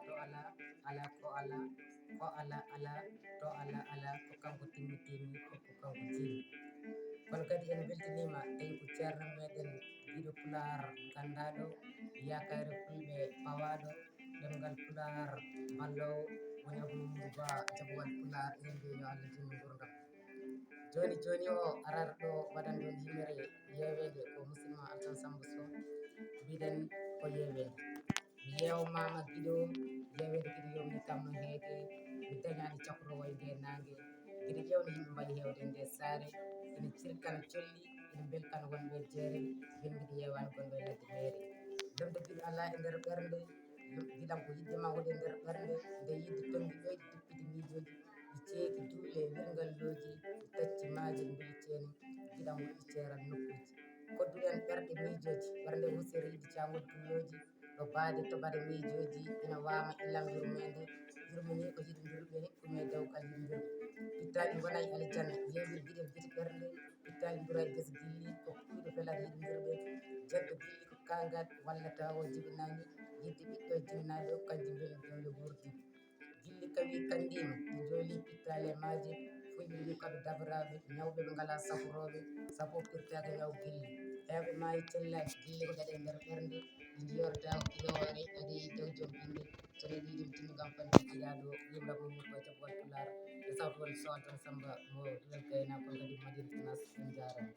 to ala ala ko ala ala to ala ko kanko timmitini ko kanko jimi kono kadi en beltanima tawi ko ceerno meɗen giɗo pular gandaɗo yakare fulɓe pawaɗo ɗemgal pular ballowo woni Abou Mamadou Ba jaɓowal pular en mbi yo Allah junnu gurdam joni joni o arata ɗo waɗan ɗon yimere yewede ko musidɗo Alassane Samba Sow mbiɗen ko yewede mi yewmama guiɗo yewede guiɗo yomni kam no heede mi dañani cakrowo e nde nangue guiɗo ƴewno yimɓe mbaɗi hewde nde saare ina cirkana colli ina belkana wonɓe jeere ɓen mbiɗa yewani gonɓe ladde mere lemde guiɗo ala e nder ɓerde giɗam ko yiddema waɗe nder ɓerde nde yidde tongi ɓeyɗe duppide miijoji ɗi ceeki duule wirgalloji ɗi tacci maaje belicene giɗam woɗɗi ceeral nokkuji kodduɗen ɓerɗe miijoji ɓernde husere yidde cangol dulloji ɗo baade toɓade miijoji ina wama illam yurmede yurmini ko yiɗodirɓe hikkume dewgal yimɓirɓe pittaɗi gona e aljanna yewɓe guiɗel guite ɓernde pittaɗi dura e gese gilli ko ɓiɗɗo beelata yiɗodirɓe jebbe gilli ko kangat walla tawa o jibinani yidde ɓiɗɗo e jinnaɗo kanjum beeli dewle wurdi gilli kawi kandima ɗi jooli pittale maaje fulɓe mbi koɓe dabiraɓe ñawɓe ɓe ngala saforoɓe saabu o pirtaka ñaw gilli hewɓe maayi cellani gilli ko daɗe nder ɓernde ɗi jiyorta yowere adi dew joom inde sone ɗiɗum tinno gam fande jiiɗaɗo yimɗo Mamadou Ba jaɓɓal pular e sawto wonde so Alassane Samba mo duɗal gaynako kadi Madina Gounass en jarama